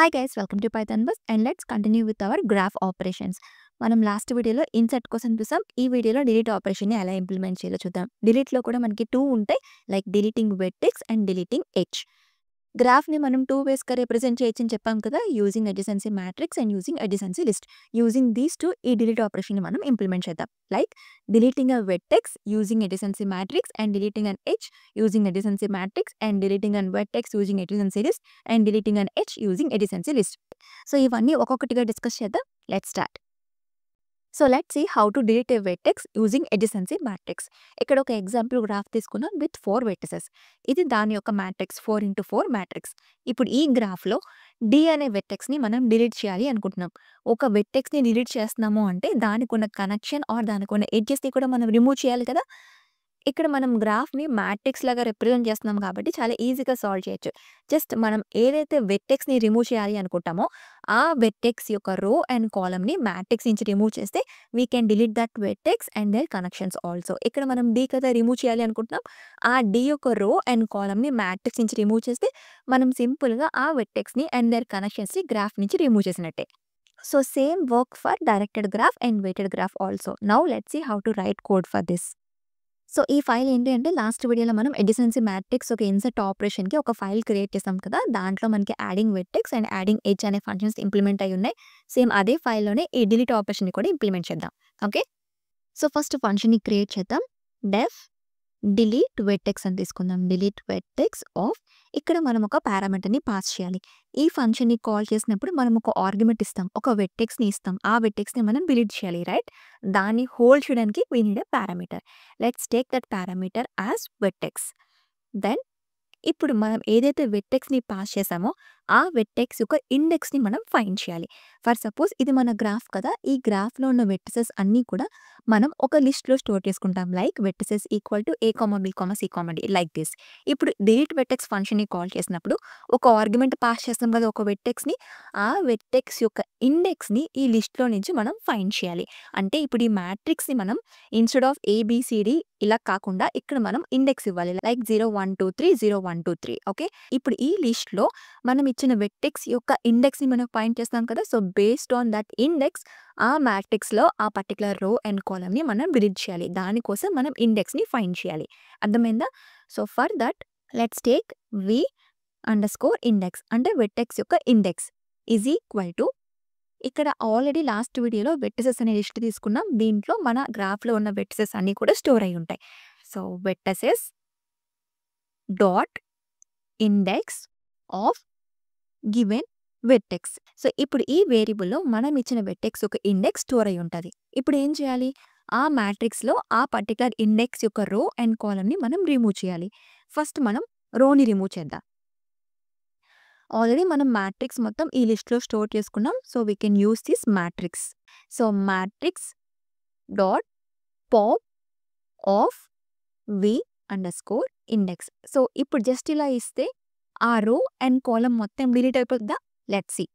Hi guys, welcome to Python Bus and let's continue with our graph operations. మనం last వీడియోలో insert కోసం చూసాం. ఈ వీడియోలో డిలీట్ ఆపరేషన్ని ఎలా ఇంప్లిమెంట్ చేయాలో చూద్దాం. డిలీట్లో కూడా మనకి 2 ఉంటాయి, like deleting vertex and deleting edge. గ్రాఫ్ని మనం 2 వేస్గా రిప్రజెంట్ చేయొచ్చని చెప్పాం కదా, using adjacency matrix and using adjacency list. Using these 2 ఈ డిలీట్ ఆపరేషన్ని మనం ఇంప్లిమెంట్ చేద్దాం. Like deleting a vertex using adjacency matrix and deleting an edge using adjacency matrix and deleting an vertex using adjacency list and deleting an edge using adjacency list. So ఇవన్నీ ఒక్కొక్కటిగా discuss చేద్దాం. Let's start. So let's see how to delete a vertex using adjacency matrix. ఇక్కడ ఒక example graph తీసుకున్నాం with 4 vertices. ఇది దాని యొక్క matrix 4x4 matrix. ఇప్పుడు ఈ గ్రాఫ్లో డి అనే వెర్టెక్స్ని మనం డిలీట్ చేయాలి అనుకుంటున్నాం. ఒక వెర్టెక్స్ని డిలీట్ చేస్తున్నాము అంటే దానికి ఉన్న కనెక్షన్ ఆర్ దానికి ఉన్న ఎడ్జెస్ని కూడా మనం రిమూవ్ చేయాలి కదా. ఇక్కడ మనం గ్రాఫ్ని మ్యాట్రిక్స్ లాగా రిప్రజెంట్ చేస్తున్నాం కాబట్టి చాలా ఈజీగా సాల్వ్ చేయొచ్చు. జస్ట్ మనం ఏదైతే వెర్టెక్స్ని రిమూవ్ చేయాలి అనుకుంటామో ఆ వెర్టెక్స్ యొక్క రో అండ్ కాలమ్ని మ్యాట్రిక్స్ నుంచి రిమూవ్ చేస్తే we can delete that vertex and their connections also. ఇక్కడ మనం డి కదా రిమూవ్ చేయాలి అనుకుంటున్నాం, ఆ డి యొక్క రో అండ్ కాలమ్ని మ్యాట్రిక్స్ నుంచి రిమూవ్ చేస్తే మనం సింపుల్గా ఆ వెర్టెక్స్ని అండ్ దేర్ కనెక్షన్స్ని గ్రాఫ్ నుంచి రిమూవ్ చేసినట్టే. So same work for directed graph and weighted graph also. Now let's see how to write code for this. So ఈ ఫైల్ ఏంటి అంటే లాస్ట్ వీడియోలో మనం అడ్జసెన్సీ మ్యాట్రిక్స్ ఒక ఇన్సర్ట్ ఆపరేషన్కి ఒక ఫైల్ క్రియేట్ చేస్తాం కదా, దాంట్లో మనకి adding vertex and adding edge అనే ఫంక్షన్స్ ఇంప్లిమెంట్ అయి ఉన్నాయి. సేమ్ అదే ఫైల్లోనే ఈ డిలీట్ ఆపరేషన్ని కూడా ఇంప్లిమెంట్ చేద్దాం. ఓకే, సో ఫస్ట్ ఫంక్షన్ని క్రియేట్ చేద్దాం. డెఫ్ డిలీట్ వెర్టెక్స్ అని తీసుకుందాం. డిలీట్ వెర్టెక్స్ ఆఫ్, ఇక్కడ మనం ఒక పారామీటర్ని పాస్ చేయాలి. ఈ ఫంక్షన్ని కాల్ చేసినప్పుడు మనం ఒక ఆర్గ్యుమెంట్ ఇస్తాం, ఒక వెర్టెక్స్ని ఇస్తాం. ఆ వెర్టెక్స్ని మనం డిలీట్ చేయాలి, రైట్? దాన్ని హోల్డ్ చేయడానికి we need a parameter. Let's take that parameter as vertex. Then ఇప్పుడు మనం ఏదైతే వెర్టెక్స్ని పాస్ చేసామో ఆ వెర్టెక్స్ యొక్క ఇండెక్స్ని మనం ఫైండ్ చేయాలి. ఫర్ సపోజ్ ఇది మన గ్రాఫ్ కదా, ఈ గ్రాఫ్లో ఉన్న వెర్టిసెస్ అన్నీ కూడా మనం ఒక లిస్ట్లో స్టోర్ చేసుకుంటాం. Like vertices equal to a, b, c, d like this. ఇప్పుడు డిలీట్ వెర్టెక్స్ ఫంక్షన్ని కాల్ చేసినప్పుడు ఒక ఆర్గ్యుమెంట్ పాస్ చేస్తాం కదా ఒక వెర్టెక్స్ని, ఆ వెర్టెక్స్ యొక్క ఇండెక్స్ని ఈ లిస్ట్లో నుంచి మనం ఫైండ్ చేయాలి. అంటే ఇప్పుడు ఈ మ్యాట్రిక్స్ని మనం ఇన్స్టెడ్ ఆఫ్ ABCD ఇలా కాకుండా ఇక్కడ మనం ఇండెక్స్ ఇవ్వాలి, లైక్ 0 1 2 3 0 1 2 3. ఓకే, ఇప్పుడు ఈ లిస్ట్లో మనం ఇచ్చిన వెర్టెక్స్ యొక్క ఇండెక్స్ని మనం ఫైండ్ చేస్తాం కదా. So based on that index ఆ మ్యాట్రిక్స్లో ఆ పర్టికులర్ రో అండ్ కాలమ్ని మనం డిలీట్ చేయాలి. దానికోసం మనం ఇండెక్స్ని ఫైండ్ చేయాలి. అర్థమైందా? So for that let's take v_index అంటే వెర్టెక్స్ యొక్క ఇండెక్స్ ఈజ్ ఈక్వల్ టు, ఇక్కడ ఆల్రెడీ లాస్ట్ వీడియోలో వెర్టిసెస్ అనే లిస్ట్ తీసుకున్నాం. దీంట్లో మన గ్రాఫ్లో ఉన్న వెర్టిసెస్ అన్నీ కూడా స్టోర్ అయి ఉంటాయి. So vertices dot index of given vertex. So ఇప్పుడు ఈ వేరియబుల్లో మనం ఇచ్చిన వెర్టెక్స్ యొక్క ఇండెక్స్ స్టోర్ అయి ఉంటుంది. ఇప్పుడు ఏం చేయాలి, ఆ మ్యాట్రిక్స్లో ఆ పర్టికులర్ ఇండెక్స్ యొక్క రో అండ్ కాలమ్ని మనం రిమూవ్ చేయాలి. ఫస్ట్ మనం రోని రిమూవ్ చేద్దాం. ఆల్రెడీ మనం మ్యాట్రిక్స్ మొత్తం ఈ లిస్ట్లో స్టోర్ చేసుకున్నాం. So we can use this matrix. So matrix dot pop of v_index. So ఇప్పుడు జస్ట్ ఇలా ఇస్తే ఆ రో అండ్ కాలమ్ మొత్తం డిలీట్ అయిపోతుందా? Let's see.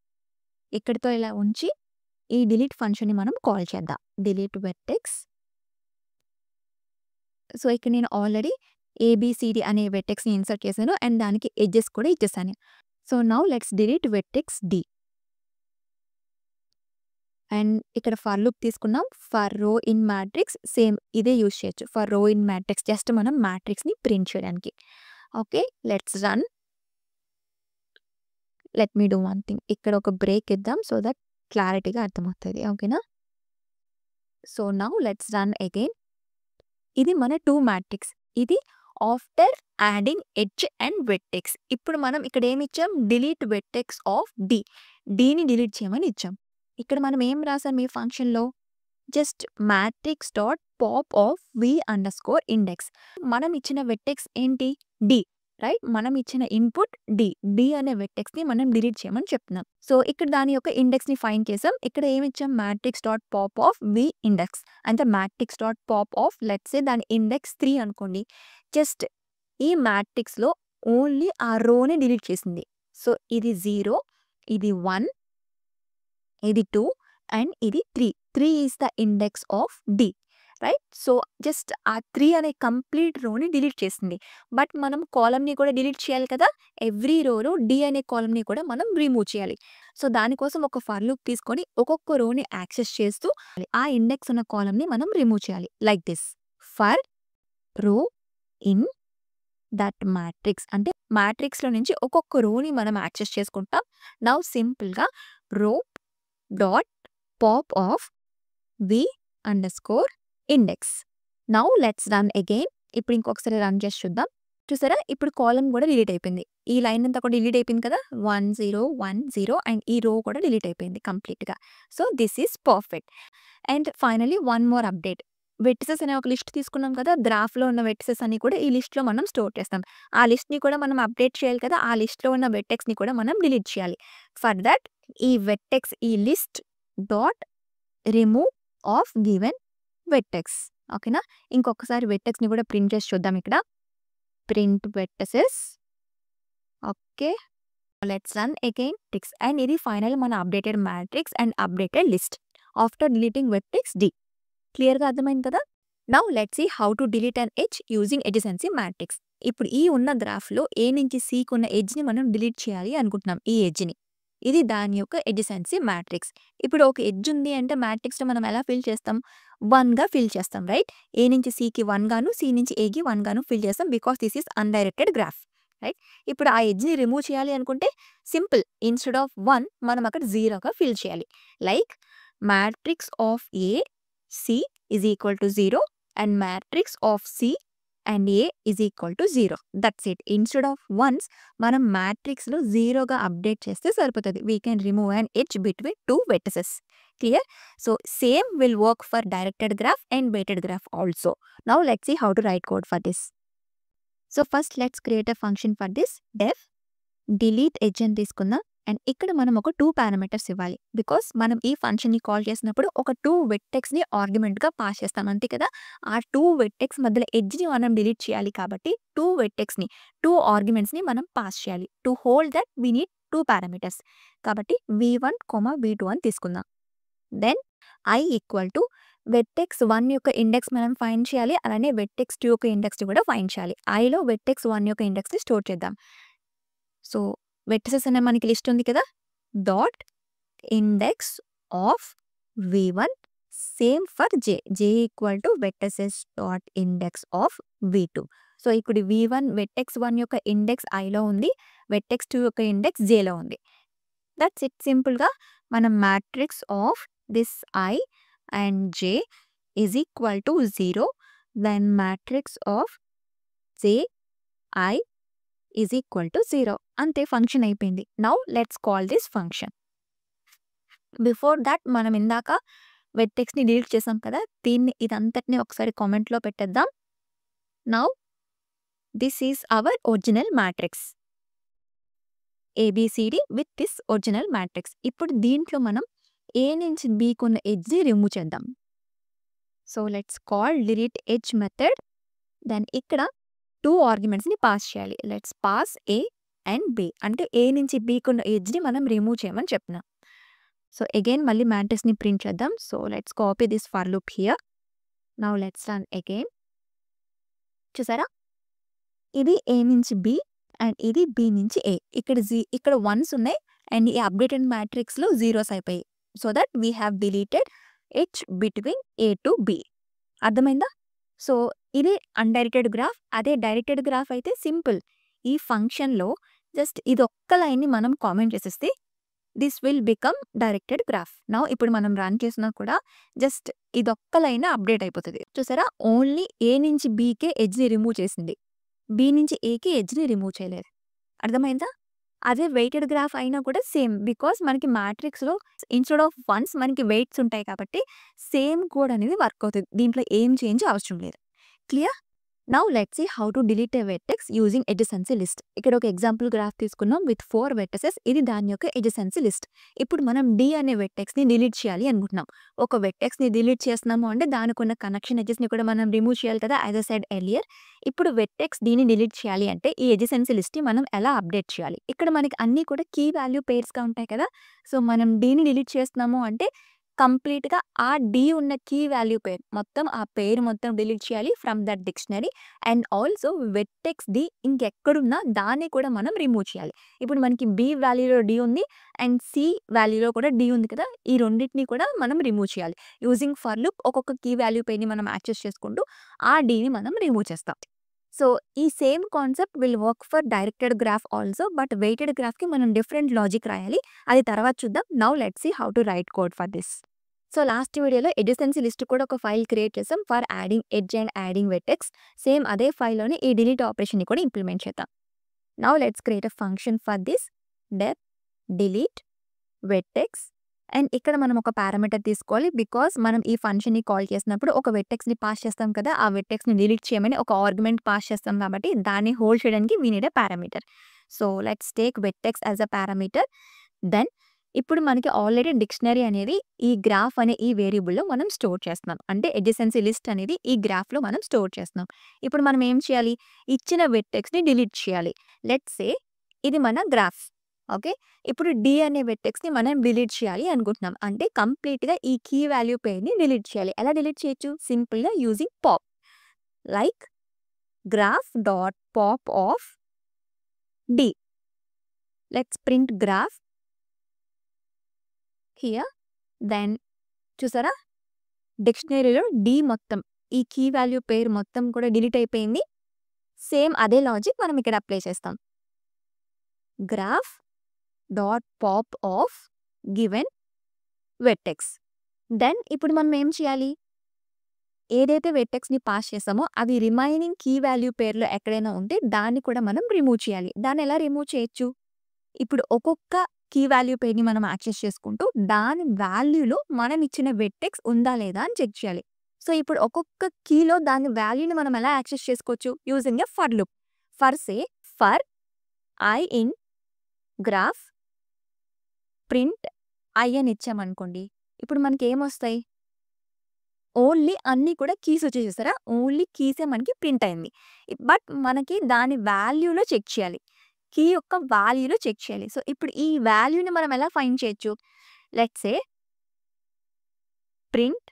ఇక్కడితో ఇలా ఉంచి ఈ డిలీట్ ఫంక్షన్ని మనం కాల్ చేద్దాం. Delete vertex. సో ఇక్కడ నేను ఆల్రెడీ ABCD అనే వెర్టెక్స్ని ఇన్సర్ట్ చేశాను అండ్ దానికి ఎడ్జెస్ కూడా ఇచ్చేసాను. So now let's delete vertex D. And ఇక్కడ ఫర్ లూప్ తీసుకున్నాం. ఫర్ రో ఇన్ మ్యాట్రిక్స్ సేమ్ ఇదే యూజ్ చేయొచ్చు. ఫర్ రో ఇన్ మ్యాట్రిక్స్ జస్ట్ మనం మ్యాట్రిక్స్ని ప్రింట్ చేయడానికి. Okay, let's run. Let me do one thing, ఇక్కడ ఒక బ్రేక్ ఇద్దాం సో దట్ క్లారిటీగా అర్థమవుతుంది. ఓకేనా? So now let's run again. ఇది మన 2 మ్యాట్రిక్స్. ఇది after adding edge and vertex. ఇప్పుడు మనం ఇక్కడ ఏమి ఇచ్చాం, డిలీట్ వెర్టెక్స్ ఆఫ్ D. డీని డిలీట్ చేయమని ఇచ్చాం. ఇక్కడ మనం ఏం రాసాం ఈ ఫంక్షన్లో, just matrix dot pop of v_index. మనం ఇచ్చిన వెర్టెక్స్ ఏంటి, D, రైట్? మనం ఇచ్చిన ఇన్పుట్ D అనే వెర్టెక్స్ని మనం డిలీట్ చేయమని చెప్తున్నాం. సో ఇక్కడ దాని యొక్క ఇండెక్స్ని ఫైండ్ చేసాం. ఇక్కడ ఏమి ఇచ్చాం, matrix dot pop of v_index అంటే matrix dot pop of let's say దాని ఇండెక్స్ 3 అనుకోండి. జస్ట్ ఈ మ్యాట్రిక్స్లో ఓన్లీ ఆ రోని డిలీట్ చేసింది. సో ఇది 0, ఇది 1, ఇది 2 అండ్ ఇది 3. 3 is the index of D. Right? So, just ఆ 3 అనే కంప్లీట్ రోని డిలీట్ చేసింది. బట్ మనం కాలమ్‌ని కూడా డిలీట్ చేయాలి కదా! ఎవ్రీ రోలో డి అనే కాలమ్‌ని కూడా మనం రిమూవ్ చేయాలి. సో, దానికోసం ఒక ఫర్ లూప్ తీసుకొని ఒక్కొక్క రోని యాక్సెస్ చేస్తూ ఆ ఇండెక్స్ ఉన్న కాలమ్‌ని మనం రిమూవ్ చేయాలి. Like this. ఫర్ రో ఇన్ దట్ మ్యాట్రిక్స్ అంటే మ్యాట్రిక్స్‌లో నుంచి ఒక్కొక్క రోని మనం యాక్సెస్ చేసుకుంటాం. నౌ సింపుల్‌గా row dot pop of V underscore index. Now let's run again. ఇప్పుడు ఇంకొకసారి రన్ చేసి చూద్దాం. చూసారా? ఇప్పుడు కాలమ్ కూడా డిలీట్ అయిపోయింది. ఈ లైన్ అంతా కూడా డిలీట్ అయిపోయింది కదా! 1, 0, 1, 0 అండ్ ఈ రో కూడా డిలీట్ అయిపోయింది కంప్లీట్‌గా. So, this is perfect. And finally one more update. Vertices అనే ఒక లిస్ట్ తీసుకున్నాం కదా! గ్రాఫ్‌లో ఉన్న వెర్టిసెస్ అన్ని కూడా ఈ లిస్ట్‌లో మనం స్టోర్ చేస్తాం. ఆ లిస్ట్‌ని కూడా మనం అప్డేట్ చేయాలి కదా! ఆ లిస్ట్‌లో ఉన్న వెర్టెక్స్‌ని కూడా మనం డిలీట్ చేయాలి. ఫర్ థట్ ఈ వెర్టెక్స్ ఈ list dot remove of given vertex. ఓకేనా? ఇంకొకసారి వెర్టెక్స్‌ని కూడా ప్రింట్ చేసి చూద్దాం ఇక్కడ. Print vertices. Okay. Let's run again టిక్స్ అండ్ ఇది ఫైనల్ మన updated matrix and updated list after deleting vertex D. క్లియర్‌గా అర్థమైంది కదా! Now let's see how to delete an edge using adjacency matrix. ఇప్పుడు ఈ ఉన్న గ్రాఫ్‌లో ఏ నుంచి సికి ఉన్న ఎడ్జ్‌ని మనం డిలీట్ చేయాలి అనుకుంటున్నాం ఈ ఎడ్జ్‌ని. ఇది దాని యొక్క ఎడ్జెసెన్సీ మ్యాట్రిక్స్. ఇప్పుడు ఒక ఎడ్జ్ ఉంది అంటే మ్యాట్రిక్స్‌లో మనం ఎలా ఫిల్ చేస్తాం? 1గా ఫిల్ చేస్తాం రైట్? ఏ నుంచి సికి 1 గాను, సి నుంచి ఏకి 1 గాను ఫిల్ చేస్తాం because this is undirected graph. Right? ఇప్పుడు ఆ ఎడ్జ్‌ని రిమూవ్ చేయాలి అనుకుంటే సింపుల్. ఇన్‌స్టెడ్ ఆఫ్ 1 మనం అక్కడ 0గా ఫిల్ చేయాలి. Like matrix of A C is equal to 0 and matrix of C and A is equal to 0. That's it. Instead of ones మనం మ్యాట్రిక్స్‌లో 0గా అప్డేట్ చేస్తే సరిపోతది. We can remove an edge between 2 vertices. Clear? So, same will work for directed graph and weighted graph also. Now let's see how to write code for this. So, first let's create a function for this. Deaf delete edge అని తీసుకుందాం. And ఇక్కడ మనం ఒక 2 parameters ఇవ్వాలి. Because మనం ఈ ఫంక్షన్‌ని call చేసినప్పుడు ఒక 2 వెర్టెక్స్‌ని ఆర్గ్యుమెంట్‌గా పాస్ చేస్తాం అంతే కదా! ఆ 2 వెర్టెక్స్ మధ్యలో ఎడ్జ్‌ని మనం డిలీట్ చేయాలి కాబట్టి 2 వెర్టెక్స్‌ని 2 ఆర్గ్యుమెంట్స్‌ని మనం పాస్ చేయాలి. To hold that we need 2 parameters. కాబట్టి v1, v2 అని తీసుకుందాం. Then i equal to vertex 1 యొక్క ఇండెక్స్ మనం ఫైండ్ చేయాలి. అలానే వెర్టెక్స్ 2 యొక్క ఇండెక్స్‌ని కూడా ఫైండ్ చేయాలి. iలో వెర్టెక్స్ 1 యొక్క ఇండెక్స్‌ని స్టోర్ చేద్దాం. సో, వెర్టిసెస్ అనే మనకి లిస్ట్ ఉంది కదా! Dot index of v1 same for j. j equal to vertices dot index of v2. So, ఇప్పుడు v1 వెర్టెక్స్ 1 యొక్క ఇండెక్స్ iలో ఉంది. వెర్టెక్స్ 2 యొక్క ఇండెక్స్ jలో ఉంది. That's it. సింపుల్‌గా మనం matrix of this i and j is equal to 0 then matrix of j i is equal to 0. అంతే function అయిపోయింది. Now let's call this function. Before that మనం ఇందాక వెర్టెక్స్‌ని డిలీట్ చేసాం కదా! ఇదంతటిని ఒకసారి కామెంట్‌లో పెట్టేద్దాం. Now this is our original matrix. A B C D with this original matrix. ఇప్పుడు దీంట్లో మనం ఏ నుంచి బీకి ఉన్న ఎడ్జ్‌ని రిమూవ్ చేద్దాం. So, let's call delete edge method. Then ఇక్కడ 2 ఆర్గ్యుమెంట్స్‌ని పాస్ చేయాలి. Let's pass A and B. అంటే ఏ నుంచి బీకి ఉన్న ఎడ్జ్‌ని మనం రిమూవ్ చేయమని చెప్తున్నాం. సో, అగైన్ మళ్ళీ మ్యాట్రిక్స్‌ని ప్రింట్ చేద్దాం. So, let's copy this for loop here. Now let's run again. చూసారా? ఇది ఏ నుంచి బి అండ్ ఇది బి నుంచి ఏ. ఇక్కడ వన్స్ ఉన్నాయి అండ్ ఈ అప్డేటెడ్ మ్యాట్రిక్స్‌లో జీరోస్ అయిపోయాయి. So that we have deleted edge between A to be. అర్థమైందా? సో, ఇది అన్‌డైరెక్టెడ్ గ్రాఫ్. అదే డైరెక్టెడ్ గ్రాఫ్ అయితే సింపుల్. ఈ ఫంక్షన్‌లో జస్ట్ ఇదొక్క లైన్‌ని మనం కామెంట్ చేసేస్తే this will become directed graph. Now ఇప్పుడు మనం రన్ చేసినా కూడా జస్ట్ ఇదొక్క లైన్ అప్డేట్ అయిపోతది. చూసారా? ఓన్లీ ఏ నుంచి బీకే ఎడ్జ్‌ని రిమూవ్ చేసింది. బి నుంచి ఏకి ఎడ్జ్‌ని రిమూవ్ చేయలేదు. అర్థమైందా? అదే వెయిటెడ్ గ్రాఫ్ అయినా కూడా సేమ్. బికాస్ మనకి మ్యాట్రిక్స్‌లో ఇన్‌స్టెడ్ ఆఫ్ వన్స్ మనకి వెయిట్స్ ఉంటాయి కాబట్టి సేమ్ కోడ్ అనేది వర్క్ అవుతది. దీంట్లో ఏం చేంజ్ అవసరం లేదు. Clear? Now let's see how to delete a vertex using adjacency list. ఇక్కడ ఒక ఎగ్జాంపుల్ గ్రాఫ్ తీసుకున్నాం విత్ 4 వెర్టిసెస్. ఇది దాని యొక్క ఎడ్జెసెన్సీ లిస్ట్. ఇప్పుడు మనం డి అనే వెర్టెక్స్‌ని డిలీట్ చేయాలి అనుకుంటున్నాం. ఒక వెర్టెక్స్‌ని డిలీట్ చేస్తున్నాము అంటే దానికున్న కనెక్షన్ ఎడ్జెస్‌ని కూడా మనం రిమూవ్ చేయాలి కదా! As I said earlier. ఇప్పుడు వెర్టెక్స్ డిని డిలీట్ చేయాలి అంటే ఈ ఎడ్జెసెన్సీ లిస్ట్‌ని మనం ఎలా అప్డేట్ చేయాలి? ఇక్కడ మనకి అన్నీ కూడా కీ వాల్యూ పెయిర్స్‌గా ఉంటాయి కదా! సో, మనం డిని డిలీట్ చేస్తున్నాము అంటే కంప్లీట్‌గా ఆ డి ఉన్న కీ వాల్యూ పేరు మొత్తం ఆ పేరు మొత్తం డిలీట్ చేయాలి from that dictionary. And also vertex D ఇంకెక్కడున్నా దాన్ని కూడా మనం రిమూవ్ చేయాలి. ఇప్పుడు మనకి బి వాల్యూలో డి ఉంది అండ్ సి వాల్యూలో కూడా డి ఉంది కదా! ఈ రెండిటిని కూడా మనం రిమూవ్ చేయాలి. యూజింగ్ ఫర్ లూప్ ఒక్కొక్క కీ వాల్యూ పేరుని మనం యాక్సెస్ చేసుకుంటూ ఆ డిని మనం రిమూవ్ చేస్తాం. సో, ఈ same concept will work for directed graph also. But weighted గ్రాఫ్‌కి మనం డిఫరెంట్ లాజిక్ రాయాలి. అది తర్వాత చూద్దాం. Now let's see how to write code for this. So, last వీడియోలో ఎడ్జెసెన్సీ లిస్ట్ కూడా ఒక ఫైల్ క్రియేట్ చేసాం for adding edge and adding vertex. Same అదే ఫైల్‌లోనే ఈ డిలీట్ ఆపరేషన్‌ని కూడా ఇంప్లిమెంట్ చేద్దాం. Now let's create a function for this. Def delete vertex and ఇక్కడ మనం ఒక పారామీటర్ తీసుకోవాలి. బికాజ్ మనం ఈ ఫంక్షన్‌ని కాల్ చేసినప్పుడు ఒక వెర్టెక్స్‌ని పాస్ చేస్తాం కదా! ఆ వెర్టెక్స్‌ని డిలీట్ చేయమని ఒక ఆర్గ్యుమెంట్ పాస్ చేస్తాం కాబట్టి దాన్ని హోల్డ్ చేయడానికి we need a parameter. So, let's take vertex as a parameter. Then ఇప్పుడు మనకి ఆల్రెడీ డిక్షనరీ అనేది ఈ గ్రాఫ్ అనే ఈ వేరియబుల్‌లో మనం స్టోర్ చేస్తున్నాం. అంటే ఎడ్జెసెన్సీ లిస్ట్ అనేది ఈ గ్రాఫ్‌లో మనం స్టోర్ చేస్తున్నాం. ఇప్పుడు మనం ఏం చేయాలి? ఇచ్చిన వెర్టెక్స్‌ని డిలీట్ చేయాలి. లెట్స్ సే ఇది మన గ్రాఫ్. ఓకే. ఇప్పుడు డి అనే వెర్టెక్స్‌ని మనం డిలీట్ చేయాలి అనుకుంటున్నాం. అంటే కంప్లీట్‌గా ఈ కీ వాల్యూ పేరుని డిలీట్ చేయాలి. ఎలా డిలీట్ చేయొచ్చు? సింపుల్‌గా using pop. Like graph dot pop of D. Let's print graph here. Then చూసారా? డిక్షనరీలో డి మొత్తం ఈ కీ వాల్యూ పేరు మొత్తం కూడా డిలీట్ అయిపోయింది. సేమ్ అదే లాజిక్ మనం ఇక్కడ అప్లై చేస్తాం. Graph dot pop of given vertex. Then ఇప్పుడు మనం ఏం చేయాలి? ఏదైతే వెర్టెక్స్‌ని పాస్ చేసామో అవి రిమైనింగ్ కీ వాల్యూ పేరులో ఎక్కడైనా ఉంటే దాన్ని కూడా మనం రిమూవ్ చేయాలి. దాన్ని ఎలా రిమూవ్ చేయొచ్చు? ఇప్పుడు ఒక్కొక్క కీ వాల్యూ పేరుని మనం యాక్సెస్ చేసుకుంటూ దాని వాల్యూలో మనం ఇచ్చిన వెర్టెక్స్ ఉందా లేదా అని చెక్ చేయాలి. సో, ఇప్పుడు ఒక్కొక్క కీలో దాని వాల్యూని మనం ఎలా యాక్సెస్ చేసుకోవచ్చు? Using a for loop. For I in graph print I అని ఇచ్చామనుకోండి. ఇప్పుడు మనకేమొస్తాయి? ఓన్లీ అన్నీ కూడా కీస్ వచ్చాయి చూసారా? ఓన్లీ కీసే మనకి ప్రింట్ అయింది. బట్ మనకి దాని వాల్యూలో చెక్ చేయాలి. కీ యొక్క వాల్యూలో చెక్ చేయాలి. సో, ఇప్పుడు ఈ వాల్యూని మనం ఎలా ఫైండ్ చేయొచ్చు? Let's say print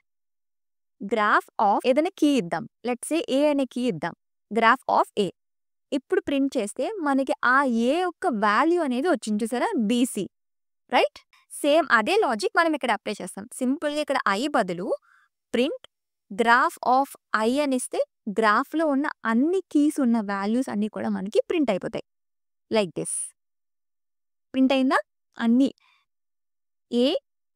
graph of ఏదైనా కీ ఇద్దాం. లెట్స్ సే ఏ అనే కీ ఇద్దాం. గ్రాఫ్ ఆఫ్ ఏ. ఇప్పుడు ప్రింట్ చేస్తే మనకి ఆ ఏ యొక్క వాల్యూ అనేది వచ్చింది చూసారా? బీసీ. రైట్? సేమ్ అదే లాజిక్ మనం ఇక్కడ అప్లై చేస్తాం. సింపుల్‌గా ఇక్కడ ఐ బదులు ప్రింట్ గ్రాఫ్ ఆఫ్ ఐ అనిస్తే గ్రాఫ్‌లో ఉన్న అన్ని కీస్ ఉన్న వాల్యూస్ అన్నీ కూడా మనకి ప్రింట్ అయిపోతాయి. Like this. ప్రింట్ అయిందా? అన్నీ ఏ,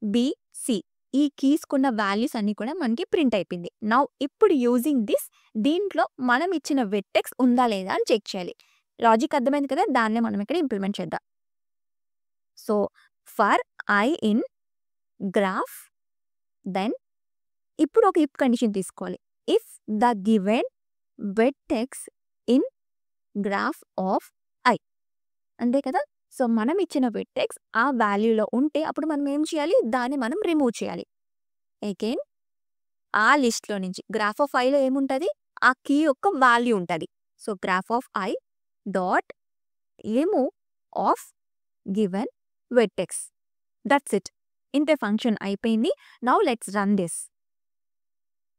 బి, సి ఈ కీస్‌కున్న వాల్యూస్ అన్నీ కూడా మనకి ప్రింట్ అయిపోయింది. నౌ ఇప్పుడు యూజింగ్ దిస్ దీంట్లో మనం ఇచ్చిన వెర్టెక్స్ ఉందా లేదా అని చెక్ చేయాలి. లాజిక్ అర్థమైంది కదా! దాన్నే మనం ఇక్కడ ఇంప్లిమెంట్ చేద్దాం. So, for I in graph then ఇప్పుడు ఒక ఇఫ్ కండిషన్ తీసుకోవాలి. If the given vertex in graph of I. అంతే కదా! సో, మనం ఇచ్చిన వెర్టెక్స్ ఆ వాల్యూలో ఉంటే అప్పుడు మనం ఏం చేయాలి? దాన్ని మనం రిమూవ్ చేయాలి. అగైన్ ఆ లిస్ట్‌లో నుంచి గ్రాఫ్ ఆఫ్ ఐలో ఏముంటది? ఆ కీ యొక్క వాల్యూ ఉంటది. So, graph of i dot remove of given vertex. That's it. ఇంతే ఫంక్షన్ అయిపోయింది. Now let's run this.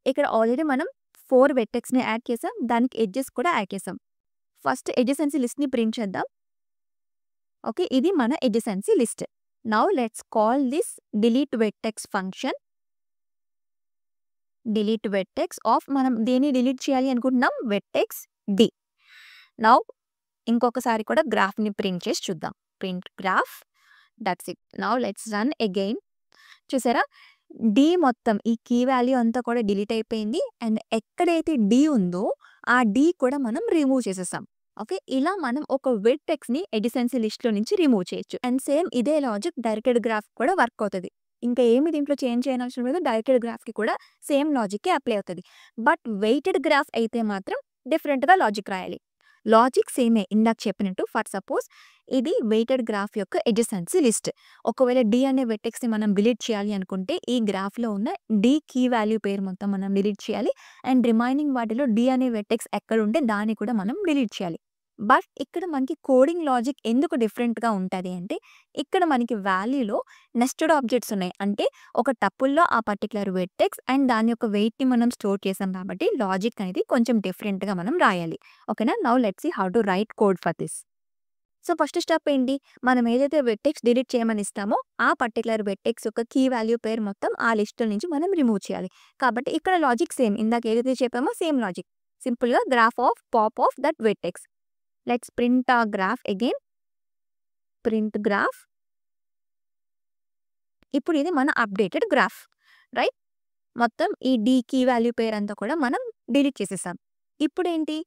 ఇక్కడ ఆల్రెడీ మనం 4 వెర్టెక్స్‌ని యాడ్ చేసాం. దానికి ఎడ్జెస్ కూడా యాడ్ చేసాం. ఫస్ట్ ఎడ్జెసెన్సీ లిస్ట్‌ని ప్రింట్ చేద్దాం. ఓకే. ఇది మన adjacency list. Now let's call this delete vertex function. Delete vertex of మనం దేన్ని డిలీట్ చేయాలి అనుకుంటున్నాం? Vertex D. నౌ ఇంకొకసారి కూడా గ్రాఫ్‌ని ప్రింట్ చేసి చూద్దాం. Print graph. That's it. Now let's run again. చూసారా? డి మొత్తం ఈ కీ వాల్యూ అంతా కూడా డిలీట్ అయిపోయింది. అండ్ ఎక్కడైతే డి ఉందో ఆ డి కూడా మనం రిమూవ్ చేసేసాం. ఓకే. ఇలా మనం ఒక వెర్టెక్స్‌ని ఎడ్జెసెన్సీ లిస్ట్‌లో నుంచి రిమూవ్ చేయొచ్చు. అండ్ సేమ్ ఇదే లాజిక్ డైరెక్టెడ్ గ్రాఫ్ కూడా వర్క్ అవుతది. ఇంకా ఏమి దీంట్లో చేంజ్ చేయనవసరం లేదు. డైరెక్టెడ్ గ్రాఫ్‌కి కూడా సేమ్ లాజిక్కే అప్లై అవుతది. బట్ వెయిటెడ్ గ్రాఫ్ అయితే మాత్రం డిఫరెంట్‌గా లాజిక్ రాయాలి. లాజిక్ సేమే ఇందాక చెప్పినట్టు. ఫర్ సపోజ్ ఇది వెయిటెడ్ గ్రాఫ్ యొక్క ఎడ్జెసెన్సీ లిస్ట్. ఒకవేళ డి అనే వెర్టెక్స్‌ని మనం డిలీట్ చేయాలి అనుకుంటే ఈ గ్రాఫ్‌లో ఉన్న డి కీ వాల్యూ పేరు మొత్తం మనం డిలీట్ చేయాలి. అండ్ రిమైనింగ్ వాటిలో డి అనే వెర్టెక్స్ ఎక్కడుంటే దాన్ని కూడా మనం డిలీట్ చేయాలి. బట్ ఇక్కడ మనకి కోడింగ్ లాజిక్ ఎందుకు డిఫరెంట్‌గా ఉంటది అంటే, ఇక్కడ మనకి వాల్యూలో నెస్టెడ్ ఆబ్జెక్ట్స్ ఉన్నాయి. అంటే ఒక టపుల్‌లో ఆ పర్టిక్యులర్ వెర్టెక్స్ అండ్ దాని యొక్క వెయిట్‌ని మనం స్టోర్ చేసాం కాబట్టి లాజిక్ అనేది కొంచెం డిఫరెంట్‌గా మనం రాయాలి. ఓకేనా? Now let's see how to write code for this. So first step ఏంటి? మనం ఏదైతే వెర్టెక్స్ డిలీట్ చేయమని ఇస్తామో, ఆ పర్టిక్యులర్ వెర్టెక్స్ యొక్క కీ వాల్యూ పేరు మొత్తం ఆ లిస్ట్ నుంచి మనం రిమూవ్ చేయాలి. కాబట్టి ఇక్కడ లాజిక్ సేమ్. ఇందాక ఏదైతే చెప్పామో సేమ్ లాజిక్. సింపుల్‌గా graph of pop of that vertex. Let's print ఆ గ్రాఫ్ అగైన్. Print graph. ఇప్పుడు ఇది మన అప్డేటెడ్ గ్రాఫ్. రైట్? మొత్తం ఈ డి కీ వాల్యూ పేరంతా కూడా మనం డిలీట్ చేసేసాం. ఇప్పుడేంటి?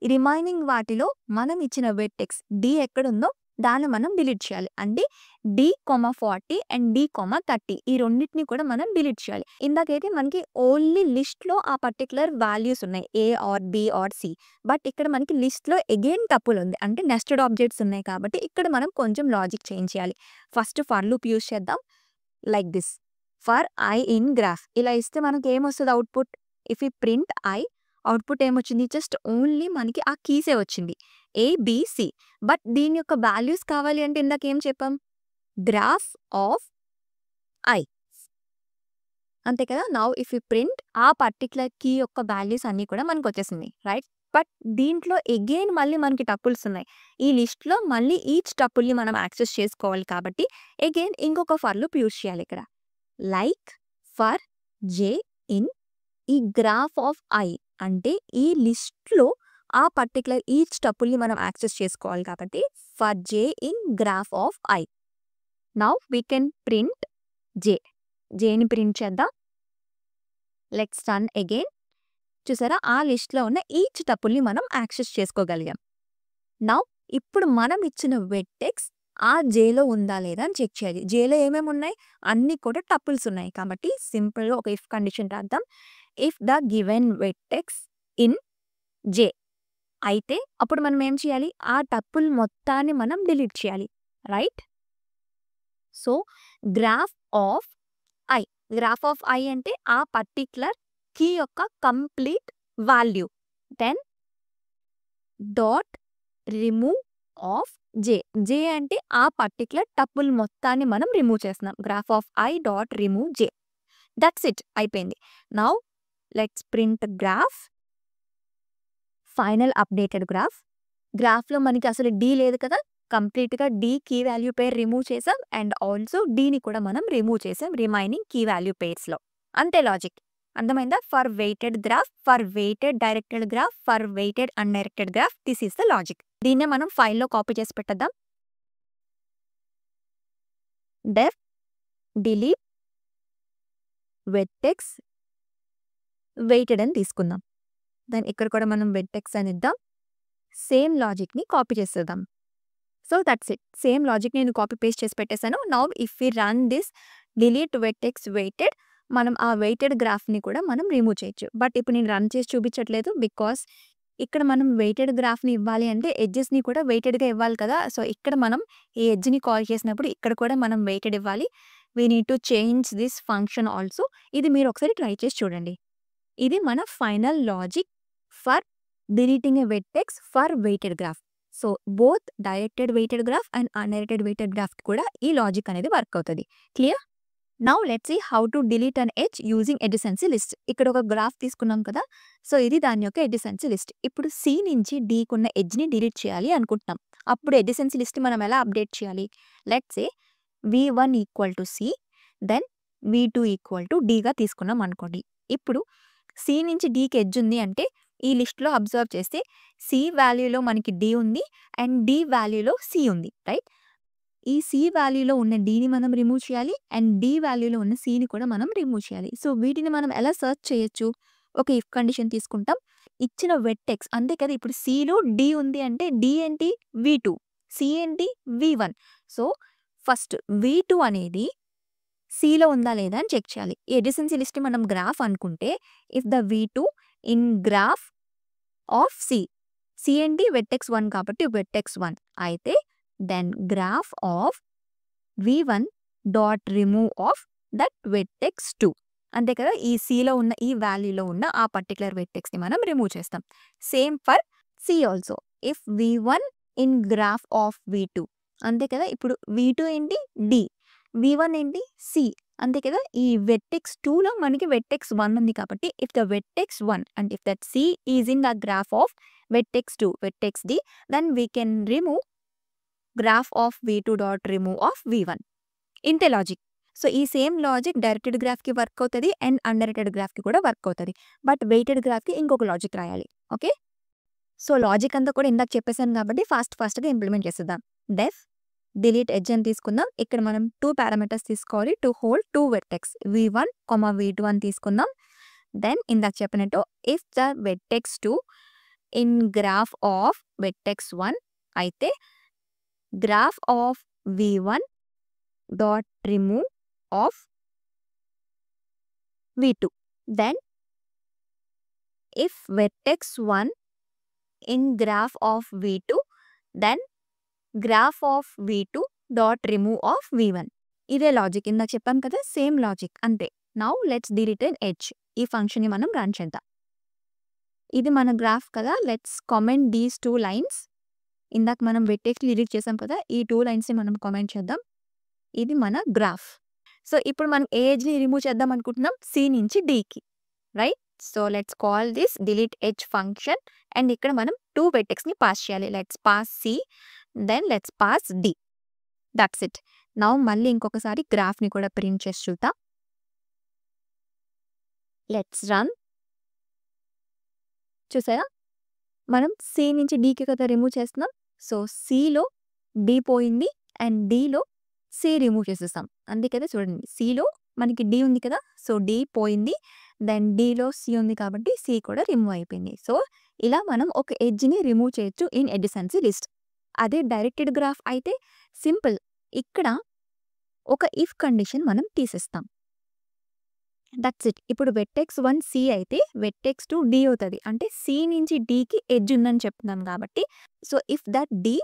రిమైనింగ్ వాటిలో మనం ఇచ్చిన వెర్టెక్స్ డి ఎక్కడుందో దాన్ని మనం డిలీట్ చేయాలి. అంటే డి, 40 అండ్ డి, 30 ఈ రెండిటిని కూడా మనం డిలీట్ చేయాలి. ఇందాకైతే మనకి ఓన్లీ లిస్ట్‌లో ఆ పర్టిక్యులర్ వాల్యూస్ ఉన్నాయి. A or B or C. But ఇక్కడ మనకి లిస్ట్‌లో అగైన్ టపుల్ ఉంది. అంటే నెస్టెడ్ ఆబ్జెక్ట్స్ ఉన్నాయి కాబట్టి ఇక్కడ మనం కొంచెం లాజిక్ చేంజ్ చేయాలి. ఫస్ట్ ఫర్ లూప్ యూజ్ చేద్దాం. Like this. For I in graph. ఇలా ఇస్తే మనకి ఏమొస్తది output? If you print i, output ఏమొచ్చింది? జస్ట్ ఓన్లీ మనకి ఆ కీసే వచ్చింది. ఏ, బి, సి. బట్ దీని యొక్క వాల్యూస్ కావాలి అంటే ఇందాక ఏం చెప్పాం? Graph of I. అంతే కదా! నౌ ఇఫ్ యూ ప్రింట్ ఆ పర్టిక్యులర్ కీ యొక్క వాల్యూస్ అన్నీ కూడా మనకొచ్చేసింది. రైట్? బట్ దీంట్లో అగైన్ మళ్ళీ మనకి టపుల్స్ ఉన్నాయి. ఈ లిస్ట్‌లో మళ్ళీ ఈచ్ టపుల్‌ని మనం యాక్సెస్ చేసుకోవాలి కాబట్టి అగైన్ ఇంకొక ఫర్ లూప్ యూజ్ చేయాలి ఇక్కడ. లైక్ ఫర్ జే ఇన్ ఈ గ్రాఫ్ ఆఫ్ ఐ అంటే ఈ లిస్ట్‌లో ఆ పర్టిక్యులర్ ఈచ్ టపుల్‌ని మనం యాక్సెస్ చేసుకోవాలి కాబట్టి for j in graph of i. Now we can print j. జేని ప్రింట్ చేద్దాం. Let's run again. చూసారా? ఆ లిస్ట్‌లో ఉన్న ఈచ్ టపుల్‌ని మనం యాక్సెస్ చేసుకోగలిగాం. నౌ ఇప్పుడు మనం ఇచ్చిన వెర్టెక్స్ ఆ జేలో ఉందా లేదా అని చెక్ చేయాలి. జేలో ఏమేమి ఉన్నాయి? అన్నీ కూడా టపుల్స్ ఉన్నాయి కాబట్టి సింపుల్‌గా ఒక ఇఫ్ కండిషన్ రాద్దాం. If the given vertex in j అయితే అప్పుడు మనం ఏం చేయాలి? ఆ టపుల్ మొత్తాన్ని మనం డిలీట్ చేయాలి. Right? So graph of i. Graph of i అంటే ఆ పర్టిక్యులర్ కీ యొక్క complete value. Then dot remove of j. J అంటే ఆ పర్టిక్యులర్ టపుల్ మొత్తాన్ని మనం రిమూవ్ చేస్తున్నాం. Graph of i dot remove j. That's it. అయిపోయింది. Now let's print graph. Final updated graph. గ్రాఫ్‌లో మనకి అసలు డి లేదు కదా! కంప్లీట్‌గా D key value pair remove చేసాం అండ్ ఆల్సో డిని కూడా మనం రిమూవ్ చేసాం రిమైనింగ్ కీ వాల్యూ పేర్స్‌లో. అంతే లాజిక్. అర్థమైందా? For weighted graph, for weighted directed graph, for weighted undirected graph this is the logic. దీన్నే మనం ఫైల్‌లో కాపీ చేసి పెట్టేద్దాం. డెఫ్ డిలీట్ వెర్టెక్స్ వెయిటెడ్ అని తీసుకుందాం. దెన్ ఇక్కడ కూడా మనం వెర్టెక్స్ అని ఇద్దాం. సేమ్ లాజిక్‌ని కాపీ చేసేద్దాం. So that's it. Same logic నేను కాపీ పేస్ట్ చేసి పెట్టేసాను. Now if we run this delete vertex weighted మనం ఆ వెయిటెడ్ గ్రాఫ్‌ని కూడా మనం రిమూవ్ చేయొచ్చు. బట్ ఇప్పుడు నేను రన్ చేసి చూపించట్లేదు. బికాస్ ఇక్కడ మనం వెయిటెడ్ గ్రాఫ్‌ని ఇవ్వాలి అంటే ఎడ్జెస్‌ని కూడా వెయిటెడ్‌గా ఇవ్వాలి కదా! సో ఇక్కడ మనం ఈ ఎడ్జ్‌ని కాల్ చేసినప్పుడు ఇక్కడ కూడా మనం వెయిటెడ్ ఇవ్వాలి. We need to change this function also. ఇది మీరు ఒకసారి ట్రై చేసి చూడండి. ఇది మన final logic for deleting a vertex for weighted graph. So both directed weighted graph and undirected weighted గ్రాఫ్‌కి కూడా ఈ లాజిక్ అనేది వర్క్ అవుతది. Clear? Now let's see how to delete an edge using adjacency list. ఇక్కడ ఒక graph తీసుకున్నాం కదా! So ఇది దాని యొక్క అడ్జసెన్సీ లిస్ట్. ఇప్పుడు సి నుంచి డీకున్న ఎడ్జ్‌ని డిలీట్ చేయాలి అనుకుంటున్నాం. అప్పుడు అడ్జసెన్సీ లిస్ట్ మనం ఎలా అప్డేట్ చేయాలి? Let's say V one equal to C, then V two equal to డిగా తీసుకున్నాం అనుకోండి. ఇప్పుడు సి నుంచి డీకి ఎడ్జ్ ఉంది అంటే ఈ లిస్ట్‌లో అబ్జర్వ్ చేస్తే సి వాల్యూలో మనకి డి ఉంది అండ్ డి వాల్యూలో సి ఉంది. రైట్? ఈ సి వాల్యూలో ఉన్న డిని మనం రిమూవ్ చేయాలి అండ్ డి వాల్యూలో ఉన్న సిని కూడా మనం రిమూవ్ చేయాలి. సో వీటిని మనం ఎలా సెర్చ్ చేయొచ్చు? ఒక ఇఫ్ కండిషన్ తీసుకుంటాం. ఇచ్చిన వెర్టెక్స్ అంతే కదా! ఇప్పుడు సిలో డి ఉంది అంటే డి ఏంటి? వి2. సి ఏంటి? వి1. సో ఫస్ట్ వి2 అనేది సిలో ఉందా లేదా అని చెక్ చేయాలి. ఈ అడ్జసెన్సీ లిస్ట్ మనం గ్రాఫ్ అనుకుంటే if the V two in graph of C. C ఏంటి? వెర్టెక్స్ 1 కాబట్టి వెర్టెక్స్ 1 అయితే then graph of V one dot remove of that vertex 2. అంతే కదా! ఈ సిలో ఉన్న ఈ వాల్యూలో ఉన్న ఆ పర్టిక్యులర్ వెర్టెక్స్‌ని మనం రిమూవ్ చేస్తాం. Same for C also. If V1 in graph of V2 అంతే కదా. ఇప్పుడు V2 ఏంటి D, V1 ఏంటి C అంతే కదా. ఈ వెర్టెక్స్ 2లో మనకి వెర్టెక్స్ 1 ఉంది కాబట్టి if the vertex 1 and if that C is in the graph of vertex 2 vertex D, then we can remove graph of V2 dot remove of V1. ఇంతే logic. So ఈ same logic directed గ్రాఫ్కి work అవుతుంది and అన్డైరెక్టెడ్ గ్రాఫ్కి కూడా work అవుతుంది. But weighted గ్రాఫ్కి ఇంకొక logic రాయాలి. ఓకే, సో లాజిక్ అంతా కూడా ఇందాక చెప్పేసాను కాబట్టి ఫాస్ట్గా ఇంప్లిమెంట్ చేసేద్దాం. డెఫ్ డిలీట్ ఎడ్జ్ అని తీసుకుందాం. ఇక్కడ మనం 2 పారామీటర్స్ తీసుకోవాలి to hold 2 vertex V1, V2 అని తీసుకుందాం. దెన్ ఇందాక చెప్పినట్టు if the vertex 2 in graph of vertex 1 అయితే graph of V1 dot remove of V2. Then if vertex 1 in graph of V2, then graph of V2 dot remove of V1. ఇదే logic ఇందాక చెప్పాం కదా, same logic అంతే. Now let's delete N edge. ఈ ఫంక్షన్ని మనం run చేద్దాం. ఇది మన గ్రాఫ్ కదా, లెట్స్ కామెంట్ దీస్ 2 లైన్స్. ఇందాక మనం వెర్టెక్స్ డిలీట్ చేసాం కదా, ఈ 2 లైన్స్ని మనం కామెంట్ చేద్దాం. ఇది మన గ్రాఫ్. సో ఇప్పుడు మనం ఏ ఎడ్జ్ని రిమూవ్ చేద్దాం అనుకుంటున్నాం, C నుంచి Dకి, right. So let's call this delete edge function and ఇక్కడ మనం 2 వెర్టెక్స్ని పాస్ చేయాలి. Let's pass C, then let's pass D. That's it. Now మళ్ళీ ఇంకొకసారి గ్రాఫ్ని కూడా ప్రింట్ చేసి చూద్దాం. Let's run. చూసారా, మనం C నుంచి Dకి కదా రిమూవ్ చేస్తున్నాం. సో Cలో D పోయింది అండ్ Dలో C రిమూవ్ చేసేస్తాం అంతే కదా. చూడండి, Cలో మనకి D ఉంది కదా, సో D పోయింది. దెన్ Dలో C ఉంది కాబట్టి C కూడా రిమూవ్ అయిపోయింది. సో ఇలా మనం ఒక ఎడ్జ్ని రిమూవ్ చేయొచ్చు ఇన్ ఎడిసెన్సీ లిస్ట్. అదే డైరెక్టెడ్ గ్రాఫ్ అయితే సింపుల్. ఇక్కడ ఒక ఇఫ్ కండిషన్ మనం తీసేస్తాం. That's it. ఇప్పుడు వెర్టెక్స్ 1 C అయితే వెర్టెక్స్ 2 D అవుతుంది. అంటే C నుంచి Dకి ఎడ్జ్ ఉందని చెప్తున్నాం కాబట్టి so if that D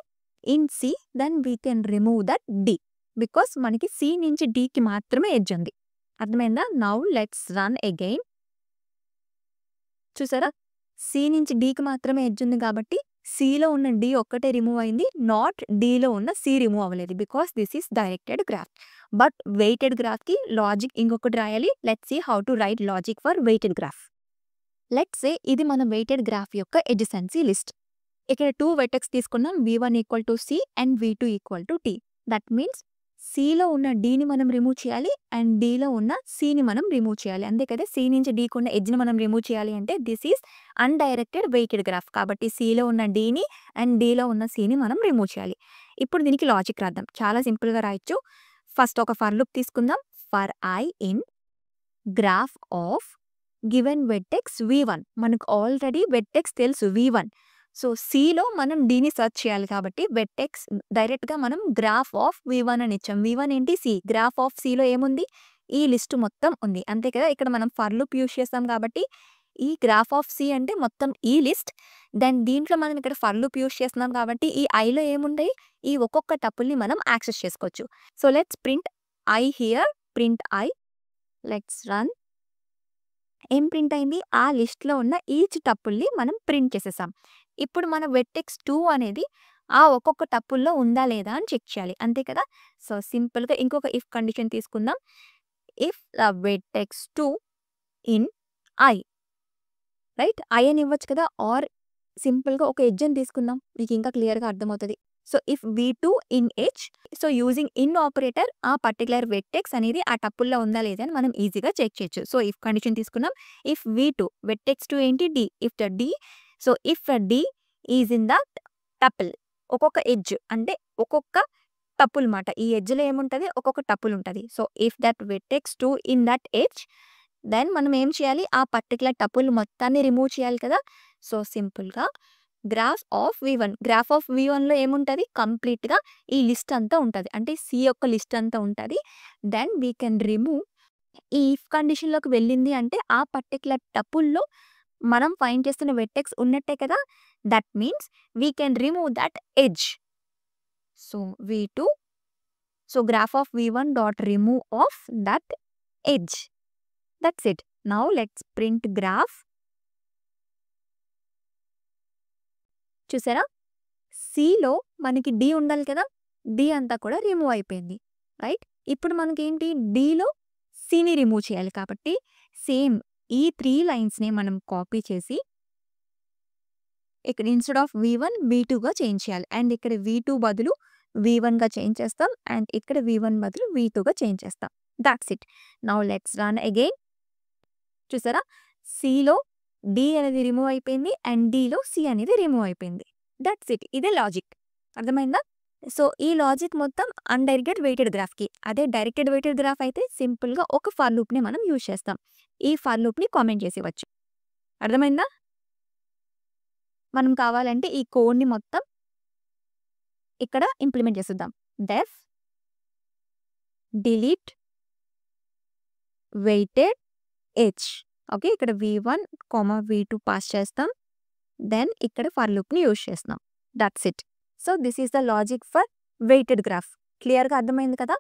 in C then we can remove that D because మనకి C నుంచి Dకి మాత్రమే ఎడ్జ్ ఉంది. అర్థమైందా? Now let's run again. చూసారా, C నుంచి Dకి మాత్రమే ఎడ్జ్ ఉంది కాబట్టి Cలో ఉన్న D ఒక్కటే రిమూవ్ అయింది, నాట్ Dలో ఉన్న C రిమూవ్ అవ్వలేదు because this is directed graph. But weighted గ్రాఫ్కి లాజిక్ ఇంకొకటి రాయాలి. Let's see how to write logic for weighted graph. Let's say ఇది మన వెయిటెడ్ గ్రాఫ్ యొక్క ఎడిసెన్సీ లిస్ట్. ఇక్కడ 2 వెర్టెక్స్ తీసుకున్నాం, V1 equal to C and V2 equal to T. That means Cలో ఉన్న Dని మనం రిమూవ్ చేయాలి అండ్ Dలో ఉన్న Cని మనం రిమూవ్ చేయాలి అంతే కదా. C నుంచి Dకి ఉన్న ఎడ్జ్ని మనం రిమూవ్ చేయాలి అంటే this is undirected weighted graph కాబట్టి Cలో ఉన్న Dని అండ్ Dలో ఉన్న Cని మనం రిమూవ్ చేయాలి. ఇప్పుడు దీనికి లాజిక్ రాద్దాం. చాలా సింపుల్గా రాయొచ్చు. ఫస్ట్ ఒక ఫర్ లూప్ తీసుకుందాం. For I in graph of given vertex V1. మనకు ఆల్రెడీ వెర్టెక్స్ తెలుసు V1. సో Cలో మనం Dని సర్చ్ చేయాలి కాబట్టి వెర్టెక్స్ డైరెక్ట్గా మనం గ్రాఫ్ ఆఫ్ V1 అని ఇచ్చాం. V1 ఏంటి C. గ్రాఫ్ ఆఫ్ Cలో ఏముంది, ఈ లిస్ట్ మొత్తం ఉంది అంతే కదా. ఇక్కడ మనం ఫర్ లూప్ యూజ్ చేస్తాం కాబట్టి ఈ గ్రాఫ్ ఆఫ్ C అంటే మొత్తం ఈ లిస్ట్. దెన్ దీంట్లో మనం ఇక్కడ ఫర్ లూప్ యూజ్ చేస్తున్నాం కాబట్టి ఈ Iలో ఏముంటాయి, ఈ ఒక్కొక్క టపుల్ని మనం యాక్సెస్ చేసుకోవచ్చు. So let's print I here. Print I. Let's run. ఏం ప్రింట్ అయింది, ఆ లిస్ట్లో ఉన్న ఈచ్ టపుల్ని మనం ప్రింట్ చేసేసాం. ఇప్పుడు మన వెర్టెక్స్ 2 అనేది ఆ ఒక్కొక్క టపుల్లో ఉందా లేదా అని చెక్ చేయాలి అంతే కదా. సో సింపుల్గా ఇంకొక ఇఫ్ కండిషన్ తీసుకుందాం. If the vertex 2 in I, right, I అని ఇవ్వచ్చు కదా, ఆర్ సింపుల్గా ఒక ఎడ్జ్ అని తీసుకుందాం, మీకు ఇంకా క్లియర్గా అర్థమవుతుంది. So if V2 in H, so using in operator ఆ పర్టికులర్ వెర్టెక్స్ అనేది ఆ టపుల్లో ఉందా లేదా అని మనం ఈజీగా చెక్ చేయొచ్చు. సో ఇఫ్ కండిషన్ తీసుకున్నాం. ఇఫ్ V2 వెర్టెక్స్ 2 ఏంటి D, if the D, so if D is in the tuple, ఒక్కొక్క ఎడ్జ్ అంటే ఒక్కొక్క టపుల్ మాట. ఈ ఎడ్జ్లో ఏముంటుంది, ఒక్కొక్క టపుల్ ఉంటుంది. So if that vertex 2 in that edge, then మనం ఏం చేయాలి, ఆ పర్టికులర్ టపుల్ మొత్తాన్ని రిమూవ్ చేయాలి కదా. సో సింపుల్గా graph of V1. Graph of V1లో ఏముంటుంది, కంప్లీట్గా ఈ లిస్ట్ అంతా ఉంటుంది, అంటే C యొక్క లిస్ట్ అంతా ఉంటుంది. Then we can remove. ఈ ఇఫ్ కండిషన్లోకి వెళ్ళింది అంటే ఆ పర్టికులర్ టపుల్లో మనం ఫైండ్ చేస్తున్న వెర్టెక్స్ ఉన్నట్టే కదా. That means we can remove that edge. So V2, so graph of V1 dot remove of that edge. That's it. Now let's print graph. చూసారా, సిలో మనకి డి ఉండాలి కదా! డి అంతా కూడా రిమూవ్ అయిపోయింది. రైట్? ఇప్పుడు మనకేంటి డిలో సిని రిమూవ్ చేయాలి కాబట్టి సేమ్ ఈ 3 లైన్స్‌ని మనం కాపీ చేసి ఇక్కడ ఇన్‌స్టెడ్ ఆఫ్ V1 V2గా చేంజ్ చేయాలి. అండ్ ఇక్కడ V2 బదులు V1గా చేంజ్ చేస్తాం. అండ్ ఇక్కడ V1 బదులు V2గా చేంజ్ చేస్తాం. Thoughts it. Now let's run again. చూసారా? సిలో డి అనేది రిమూవ్ అయిపోయింది. అండ్ డిలో సి అనేది రిమూవ్ అయిపోయింది. Thoughts it. ఇదే లాజిక్. అర్థమైందా? సో, ఈ లాజిక్ మొత్తం అన్‌డైరెక్టెడ్ వెయిటెడ్ గ్రాఫ్‌కి. అదే డైరెక్టెడ్ వెయిటెడ్ గ్రాఫ్ అయితే సింపుల్‌గా ఒక ఫర్ లూప్‌ని మనం యూజ్ చేస్తాం. ఈ ఫర్ లూప్‌ని కామెంట్ చేసి ఇవ్వచ్చు. అర్థమైందా? మనం కావాలంటే ఈ కోడ్‌ని మొత్తం ఇక్కడ ఇంప్లిమెంట్ చేసేద్దాం. డెఫ్ డిలీట్ వెయిటెడ్ హెచ్. ఓకే. ఇక్కడ V1, V2 పాస్ చేస్తాం. దెన్ ఇక్కడ ఫర్ లూప్‌ని యూజ్ చేస్తున్నాం. That's it. So, this is the logic for weighted graph. క్లియర్‌గా అర్థమైంది కదా!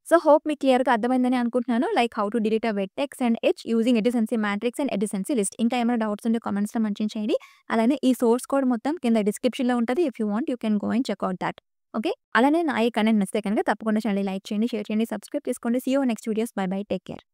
సో, హోప్ మీకు క్లియర్‌గా అర్థమైందని అనుకుంటున్నాను. Like how to delete a vertex and edge using adjacency matrix and adjacency list. ఇంకా ఏమైనా డౌట్స్ ఉంటే కామెంట్స్‌లో మెన్షన్ చేయండి. అలానే ఈ సోర్స్ కోడ్ మొత్తం కింద డిస్క్రిప్షన్‌లో ఉంటది. If you want you can go and check out that. Okay. అలానే నా ఈ కంటెంట్ నచ్చితే కనుక తప్పకుండా ఛానెల్‌ని లైక్ చేయండి, షేర్ చేయండి, సబ్స్క్రైబ్ చేసుకోండి. See you next videos. Bye bye. Take care.